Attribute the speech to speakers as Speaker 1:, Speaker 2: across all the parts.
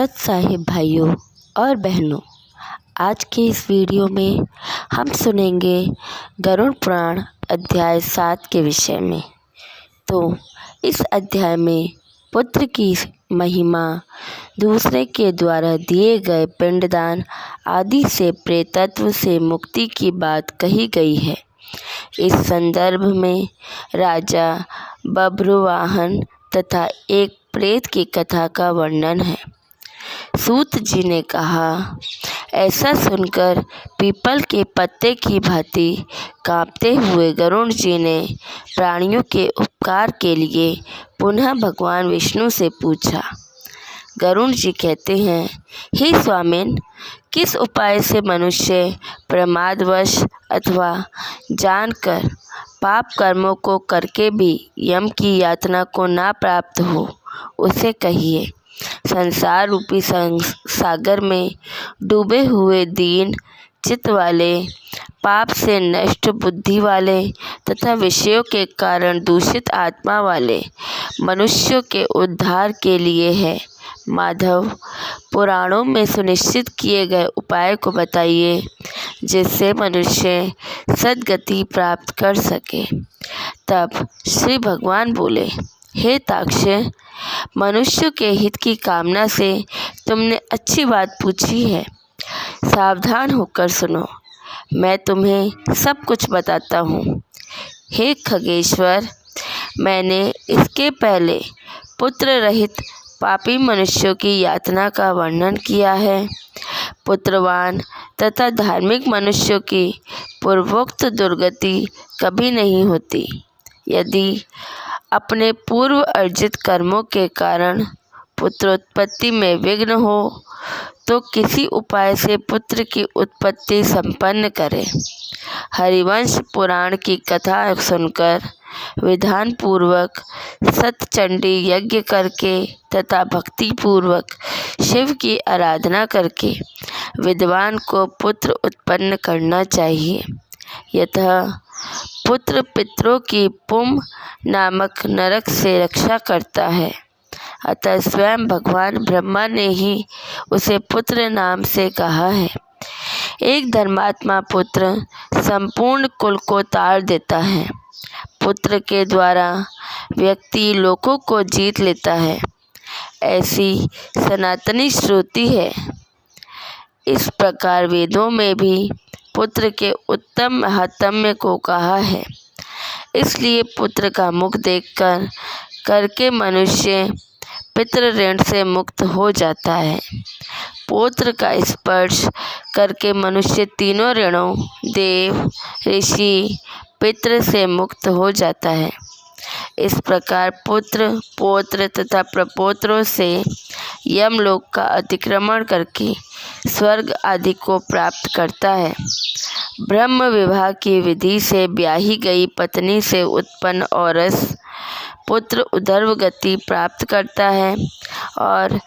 Speaker 1: सत साहिब भाइयों और बहनों, आज के इस वीडियो में हम सुनेंगे गरुड़ पुराण अध्याय 7 के विषय में। तो इस अध्याय में पुत्र की महिमा, दूसरे के द्वारा दिए गए पिंडदान आदि से प्रेतत्व से मुक्ति की बात कही गई है। इस संदर्भ में राजा बभ्रुवाहन तथा एक प्रेत की कथा का वर्णन है। सूत जी ने कहा, ऐसा सुनकर पीपल के पत्ते की भांति कांपते हुए गरुड़ जी ने प्राणियों के उपकार के लिए पुनः भगवान विष्णु से पूछा। गरुड़ जी कहते हैं, हे स्वामिन, किस उपाय से मनुष्य प्रमादवश अथवा जानकर पाप कर्मों को करके भी यम की यातना को ना प्राप्त हो, उसे कहिए। संसार रूपी सागर में डूबे हुए दीन चित्त वाले, पाप से नष्ट बुद्धि वाले तथा विषयों के कारण दूषित आत्मा वाले मनुष्यों के उद्धार के लिए है। माधव, पुराणों में सुनिश्चित किए गए उपाय को बताइए, जिससे मनुष्य सद्गति प्राप्त कर सके। तब श्री भगवान बोले, हे ताक्ष्य, मनुष्य के हित की कामना से तुमने अच्छी बात पूछी है। सावधान होकर सुनो, मैं तुम्हें सब कुछ बताता हूँ। हे खगेश्वर, मैंने इसके पहले पुत्र रहित पापी मनुष्यों की यातना का वर्णन किया है। पुत्रवान तथा धार्मिक मनुष्यों की पूर्वोक्त दुर्गति कभी नहीं होती। यदि अपने पूर्व अर्जित कर्मों के कारण पुत्रोत्पत्ति में विघ्न हो, तो किसी उपाय से पुत्र की उत्पत्ति संपन्न करें। हरिवंश पुराण की कथा सुनकर विधान पूर्वक सतचंडी यज्ञ करके तथा भक्ति पूर्वक शिव की आराधना करके विद्वान को पुत्र उत्पन्न करना चाहिए। यतः पुत्र पितरों की पुम नामक नरक से रक्षा करता है। अतः स्वयं भगवान ब्रह्मा ने ही उसे पुत्र नाम से कहा है। एक धर्मात्मा पुत्र संपूर्ण कुल को तार देता है। पुत्र के द्वारा व्यक्ति लोकों को जीत लेता है, ऐसी सनातनी श्रुति है। इस प्रकार वेदों में भी पुत्र के उत्तम महात्म्य को कहा है। इसलिए पुत्र का मुख देखकर करके मनुष्य पितृ ऋण से मुक्त हो जाता है। पौत्र का स्पर्श करके मनुष्य तीनों ऋणों देव, ऋषि, पितृ से मुक्त हो जाता है। इस प्रकार पुत्र, पौत्र तथा प्रपौत्रों से यमलोक का अतिक्रमण करके स्वर्ग आदि को प्राप्त करता है। ब्रह्म विवाह की विधि से ब्याही गई पत्नी से उत्पन्न औरस पुत्र उधर्व गति प्राप्त करता है और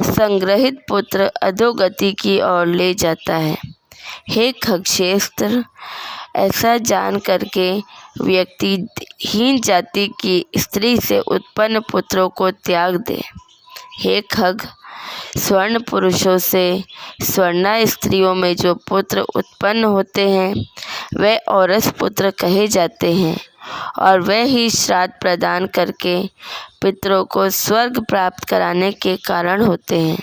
Speaker 1: संग्रहित पुत्र अधोगति की ओर ले जाता है। हे खगेश्वर, ऐसा जान करके व्यक्ति हीन जाति की स्त्री से उत्पन्न पुत्रों को त्याग दे। हे खग, स्वर्ण पुरुषों से स्वर्णा स्त्रियों में जो पुत्र उत्पन्न होते हैं, वे औरस पुत्र कहे जाते हैं और वे ही श्राद्ध प्रदान करके पितरों को स्वर्ग प्राप्त कराने के कारण होते हैं।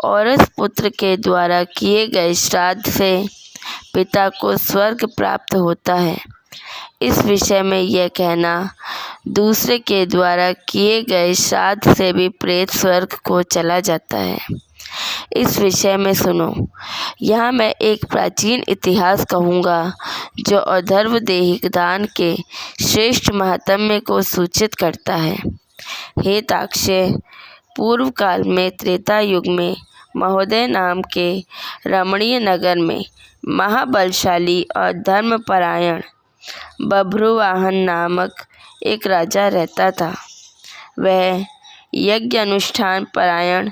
Speaker 1: औरस पुत्र के द्वारा किए गए श्राद्ध से पिता को स्वर्ग प्राप्त होता है। इस विषय में यह कहना, दूसरे के द्वारा किए गए श्राद्ध से भी प्रेत स्वर्ग को चला जाता है। इस विषय में सुनो, यहाँ मैं एक प्राचीन इतिहास कहूँगा जो अधर्व देहिक दान के श्रेष्ठ महात्म्य को सूचित करता है। हे ताक्ष्य, पूर्व काल में त्रेता युग में महोदय नाम के रमणीय नगर में महाबलशाली और धर्मपरायण बभ्रुवाहन नामक एक राजा रहता था। वह यज्ञ अनुष्ठान परायण,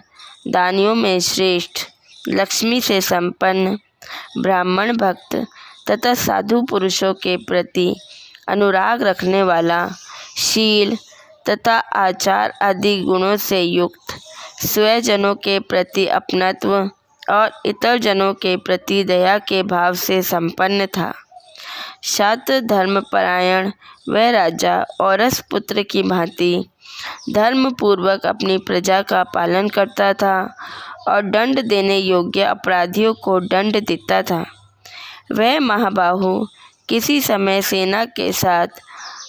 Speaker 1: दानियों में श्रेष्ठ, लक्ष्मी से संपन्न, ब्राह्मण भक्त तथा साधु पुरुषों के प्रति अनुराग रखने वाला, शील तथा आचार आदि गुणों से युक्त, स्वजनों के प्रति अपनत्व और इतर जनों के प्रति दया के भाव से संपन्न था। शास्त्र धर्मपरायण वह राजा औरस पुत्र की भांति धर्मपूर्वक अपनी प्रजा का पालन करता था और दंड देने योग्य अपराधियों को दंड देता था। वह महाबाहु किसी समय सेना के साथ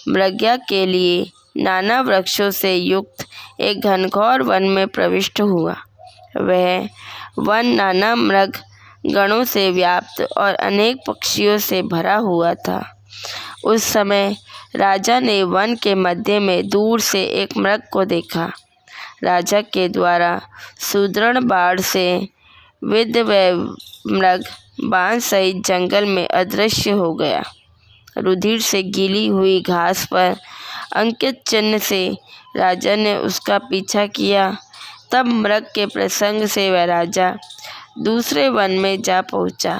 Speaker 1: मृग्या के लिए नाना वृक्षों से युक्त एक घनघोर वन में प्रविष्ट हुआ। वह वन नाना मृग गणों से व्याप्त और अनेक पक्षियों से भरा हुआ था। उस समय राजा ने वन के मध्य में दूर से एक मृग को देखा। राजा के द्वारा सुदृढ़ बाण से विद्ध वह मृग बाण सहित जंगल में अदृश्य हो गया। रुधिर से गीली हुई घास पर अंकित चिन्ह से राजा ने उसका पीछा किया। तब मृग के प्रसंग से वह राजा दूसरे वन में जा पहुंचा।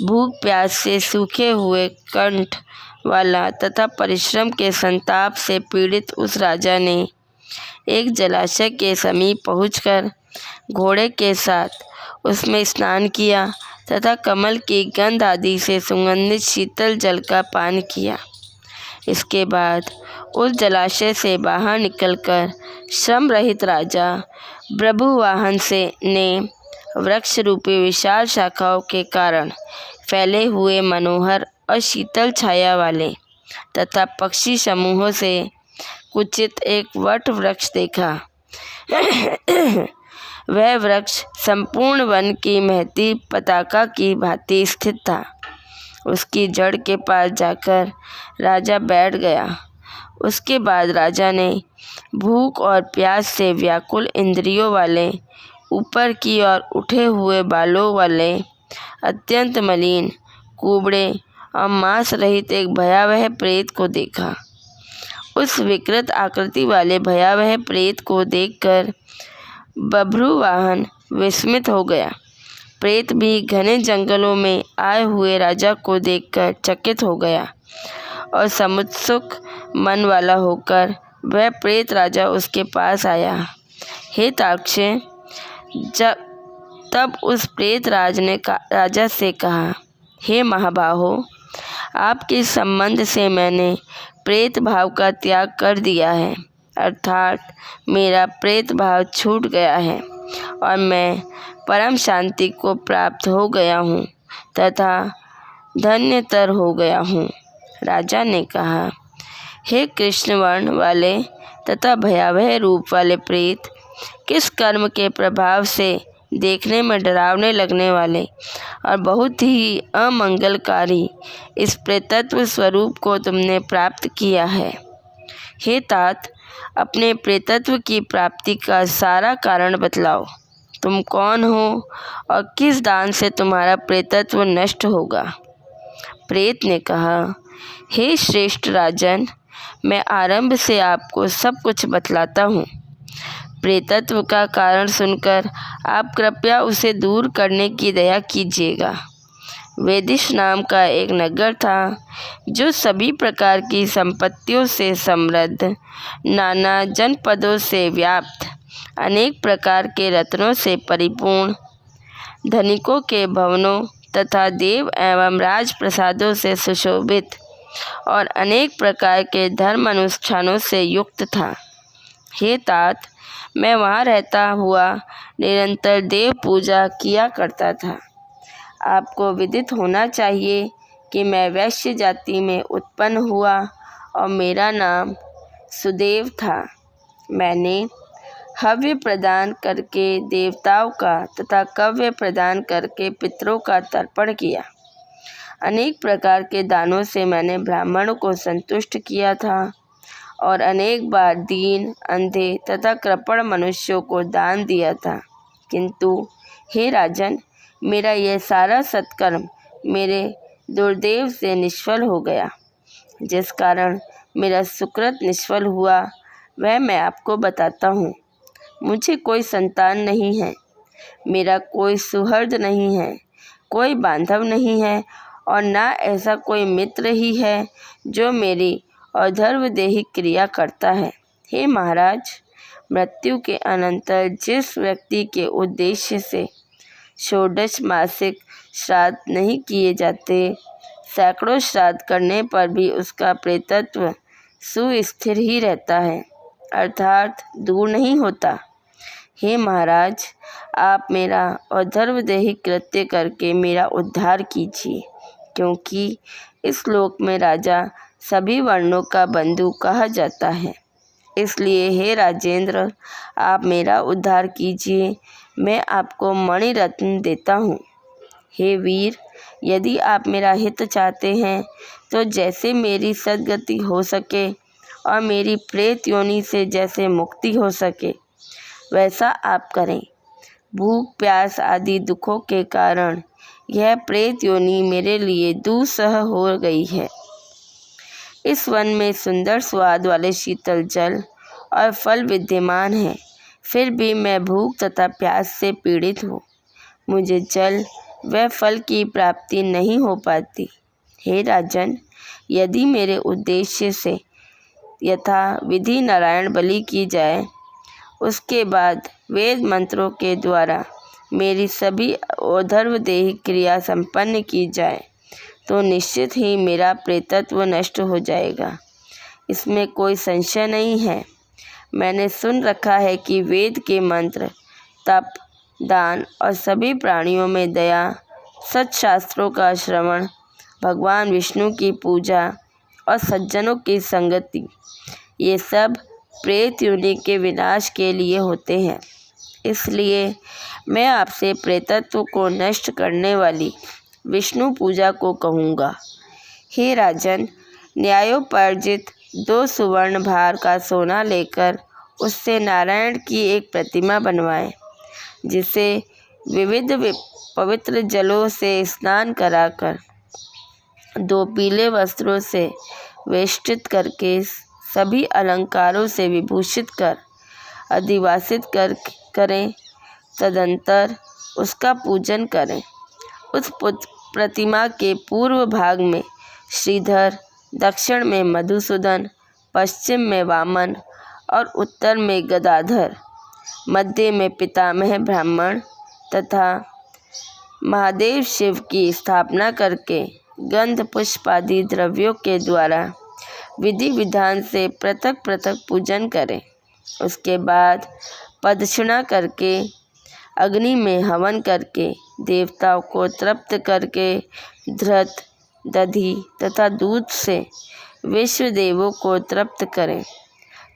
Speaker 1: भूख प्यास से सूखे हुए कंठ वाला तथा परिश्रम के संताप से पीड़ित उस राजा ने एक जलाशय के समीप पहुंचकर घोड़े के साथ उसमें स्नान किया तथा कमल की गंध आदि से सुगंधित शीतल जल का पान किया। इसके बाद उस जलाशय से बाहर निकलकर श्रम रहित राजा प्रभुवाहन ने वृक्ष रूपी विशाल शाखाओं के कारण फैले हुए मनोहर और शीतल छाया वाले तथा पक्षी समूहों से कुचित एक वट वृक्ष देखा। वह वृक्ष संपूर्ण वन की महती पताका की भांति स्थित था। उसकी जड़ के पास जाकर राजा बैठ गया। उसके बाद राजा ने भूख और प्यास से व्याकुल इंद्रियों वाले ऊपर की ओर उठे हुए बालों वाले अत्यंत मलिन कुबड़े और मांस रहित एक भयावह प्रेत को देखा। उस विकृत आकृति वाले भयावह प्रेत को देखकर बभ्रुवाहन विस्मित हो गया। प्रेत भी घने जंगलों में आए हुए राजा को देखकर चकित हो गया और समुत्सुक मन वाला होकर वह प्रेत राजा उसके पास आया। हे ताक्ष, तब उस प्रेत राज ने राजा से कहा, हे महाबाहो, आपके संबंध से मैंने प्रेत भाव का त्याग कर दिया है, अर्थात मेरा प्रेत भाव छूट गया है और मैं परम शांति को प्राप्त हो गया हूँ तथा धन्यतर हो गया हूँ। राजा ने कहा, हे कृष्ण वर्ण वाले तथा भयावह रूप वाले प्रेत, किस कर्म के प्रभाव से देखने में डरावने लगने वाले और बहुत ही अमंगलकारी इस प्रेतत्व स्वरूप को तुमने प्राप्त किया है। हे तात, अपने प्रेतत्व की प्राप्ति का सारा कारण बतलाओ। तुम कौन हो और किस दान से तुम्हारा प्रेतत्व नष्ट होगा। प्रेत ने कहा, हे श्रेष्ठ राजन, मैं आरंभ से आपको सब कुछ बतलाता हूँ। प्रेतत्व का कारण सुनकर आप कृपया उसे दूर करने की दया कीजिएगा। वेदिश नाम का एक नगर था जो सभी प्रकार की संपत्तियों से समृद्ध, नाना जनपदों से व्याप्त, अनेक प्रकार के रत्नों से परिपूर्ण, धनिकों के भवनों तथा देव एवं राजप्रसादों से सुशोभित और अनेक प्रकार के धर्म अनुष्ठानों से युक्त था। हे तात, मैं वहाँ रहता हुआ निरंतर देव पूजा किया करता था। आपको विदित होना चाहिए कि मैं वैश्य जाति में उत्पन्न हुआ और मेरा नाम सुदेव था। मैंने हव्य प्रदान करके देवताओं का तथा कव्य प्रदान करके पितरों का तर्पण किया। अनेक प्रकार के दानों से मैंने ब्राह्मणों को संतुष्ट किया था और अनेक बार दीन, अंधे तथा कृपण मनुष्यों को दान दिया था। किंतु हे राजन, मेरा यह सारा सत्कर्म मेरे दुर्दैव से निष्फल हो गया। जिस कारण मेरा सुकृत निष्फल हुआ वह मैं आपको बताता हूँ। मुझे कोई संतान नहीं है, मेरा कोई सुहृद नहीं है, कोई बांधव नहीं है और ना ऐसा कोई मित्र ही है जो मेरी अधर्वदेही क्रिया करता है। हे महाराज, मृत्यु के अनंतर जिस व्यक्ति के उद्देश्य से षोडश मासिक श्राद्ध नहीं किए जाते, सैकड़ों श्राद्ध करने पर भी उसका प्रेतत्व सुस्थिर ही रहता है, अर्थात दूर नहीं होता। हे महाराज, आप मेरा और्ध्वदेही कृत्य करके मेरा उद्धार कीजिए, क्योंकि इस लोक में राजा सभी वर्णों का बंधु कहा जाता है। इसलिए हे राजेंद्र, आप मेरा उद्धार कीजिए, मैं आपको मणि रत्न देता हूँ। हे वीर, यदि आप मेरा हित चाहते हैं तो जैसे मेरी सद्गति हो सके और मेरी प्रेत योनि से जैसे मुक्ति हो सके वैसा आप करें। भूख प्यास आदि दुखों के कारण यह प्रेत योनि मेरे लिए दुस्सह हो गई है। इस वन में सुंदर स्वाद वाले शीतल जल और फल विद्यमान हैं, फिर भी मैं भूख तथा प्यास से पीड़ित हूँ। मुझे जल व फल की प्राप्ति नहीं हो पाती। हे राजन, यदि मेरे उद्देश्य से यथा विधि नारायण बलि की जाए, उसके बाद वेद मंत्रों के द्वारा मेरी सभी और्ध्वदेही क्रिया संपन्न की जाए तो निश्चित ही मेरा प्रेतत्व नष्ट हो जाएगा। इसमें कोई संशय नहीं है। मैंने सुन रखा है कि वेद के मंत्र, तप, दान और सभी प्राणियों में दया, सत्शास्त्रों का श्रवण, भगवान विष्णु की पूजा और सज्जनों की संगति, ये सब प्रेत योनि के विनाश के लिए होते हैं। इसलिए मैं आपसे प्रेतत्व को नष्ट करने वाली विष्णु पूजा को कहूँगा। हे राजन, न्यायोपार्जित 2 सुवर्ण भार का सोना लेकर उससे नारायण की एक प्रतिमा बनवाएं, जिसे विविध पवित्र जलों से स्नान कराकर 2 पीले वस्त्रों से वेष्टित करके सभी अलंकारों से विभूषित कर अधिवासित करें। तदंतर उसका पूजन करें। उस प्रतिमा के पूर्व भाग में श्रीधर, दक्षिण में मधुसूदन, पश्चिम में वामन और उत्तर में गदाधर, मध्य में पितामह ब्राह्मण तथा महादेव शिव की स्थापना करके गंध पुष्प आदि द्रव्यों के द्वारा विधि विधान से पृथक पृथक पूजन करें। उसके बाद प्रदक्षिणा करके अग्नि में हवन करके देवताओं को तृप्त करके धृत, दधि तथा दूध से विश्व देवों को तृप्त करें।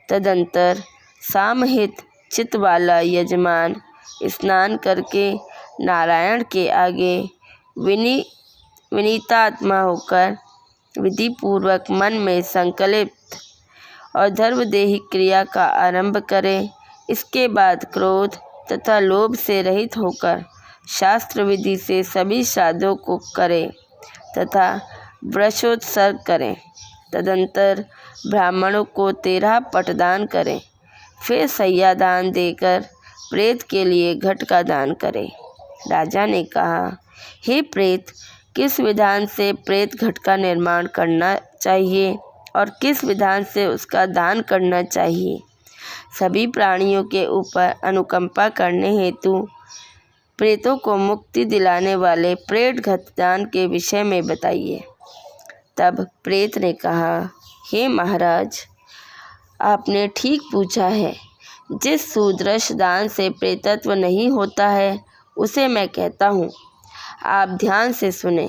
Speaker 1: तदंतर सामहित चित्त वाला यजमान स्नान करके नारायण के आगे विनीतात्मा होकर विधि पूर्वक मन में संकल्पित और धर्मदेही क्रिया का आरंभ करें। इसके बाद क्रोध तथा लोभ से रहित होकर शास्त्र विधि से सभी श्राद्धों को करें तथा वृषोत्सर्ग करें। तदंतर ब्राह्मणों को 13 पटदान करें। फिर सैया दान देकर प्रेत के लिए घट का दान करें। राजा ने कहा, हे प्रेत, किस विधान से प्रेत घट का निर्माण करना चाहिए और किस विधान से उसका दान करना चाहिए? सभी प्राणियों के ऊपर अनुकंपा करने हेतु प्रेतों को मुक्ति दिलाने वाले प्रेत घट दान के विषय में बताइए। तब प्रेत ने कहा, हे महाराज, आपने ठीक पूछा है। जिस सुदृश दान से प्रेतत्व नहीं होता है उसे मैं कहता हूँ। आप ध्यान से सुने।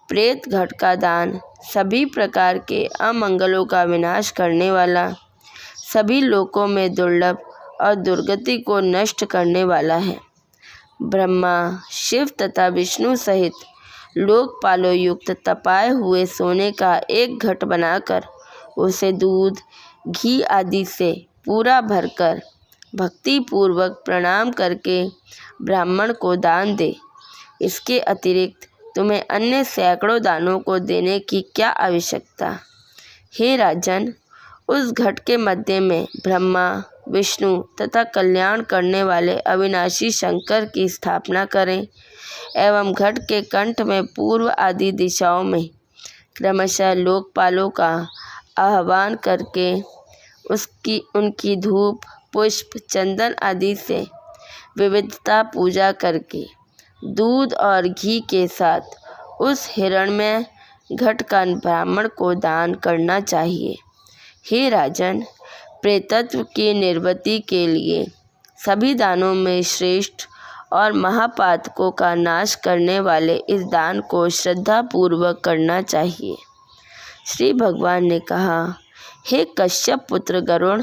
Speaker 1: प्रेत घट का दान सभी प्रकार के अमंगलों का विनाश करने वाला, सभी लोकों में दुर्लभ और दुर्गति को नष्ट करने वाला है। ब्रह्मा, शिव तथा विष्णु सहित लोकपालों युक्त तपाए हुए सोने का एक घट बनाकर उसे दूध, घी आदि से पूरा भरकर भक्ति पूर्वक प्रणाम करके ब्राह्मण को दान दे। इसके अतिरिक्त तुम्हें अन्य सैकड़ों दानों को देने की क्या आवश्यकता? हे राजन, उस घट के मध्य में ब्रह्मा, विष्णु तथा कल्याण करने वाले अविनाशी शंकर की स्थापना करें एवं घट के कंठ में पूर्व आदि दिशाओं में क्रमशः लोकपालों का आह्वान करके उनकी धूप, पुष्प, चंदन आदि से विविधता पूजा करके दूध और घी के साथ उस हिरण्मय घट का ब्राह्मण को दान करना चाहिए। हे राजन, प्रेतत्व की निर्वृत्ति के लिए सभी दानों में श्रेष्ठ और महापातकों का नाश करने वाले इस दान को श्रद्धापूर्वक करना चाहिए। श्री भगवान ने कहा, हे कश्यप पुत्र गरुड़,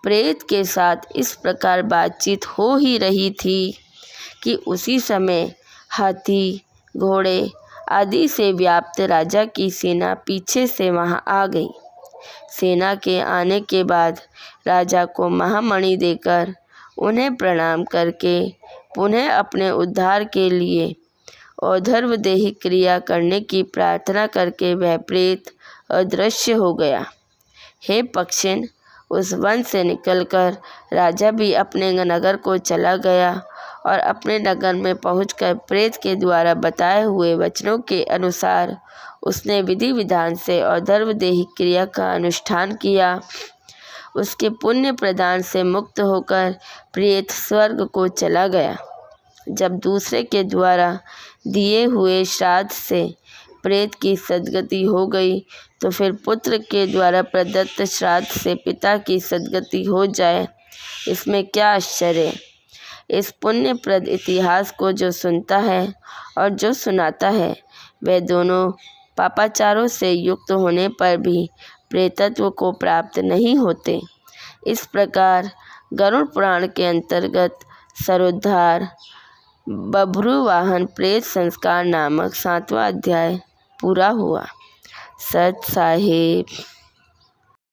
Speaker 1: प्रेत के साथ इस प्रकार बातचीत हो ही रही थी कि उसी समय हाथी, घोड़े आदि से व्याप्त राजा की सेना पीछे से वहां आ गई। सेना के आने के बाद राजा को महामणि देकर उन्हें प्रणाम करके पुनः अपने उद्धार के लिए औधर्वदेही क्रिया करने की प्रार्थना करके वह प्रेत अदृश्य हो गया। हे पक्षिन, उस वन से निकलकर राजा भी अपने नगर को चला गया और अपने नगर में पहुंचकर प्रेत के द्वारा बताए हुए वचनों के अनुसार उसने विधि विधान से औधर्वदेही क्रिया का अनुष्ठान किया। उसके पुण्य प्रदान से मुक्त होकर प्रेत स्वर्ग को चला गया। जब दूसरे के द्वारा दिए हुए श्राद्ध से प्रेत की सद्गति हो गई तो फिर पुत्र के द्वारा प्रदत्त श्राद्ध से पिता की सद्गति हो जाए, इसमें क्या आश्चर्य। इस पुण्यप्रद इतिहास को जो सुनता है और जो सुनाता है वे दोनों पापाचारों से युक्त होने पर भी प्रेतत्व को प्राप्त नहीं होते। इस प्रकार गरुड़ पुराण के अंतर्गत सरोद्धार बभ्रुवाहन प्रेत संस्कार नामक 7वां अध्याय पूरा हुआ। सत साहिब।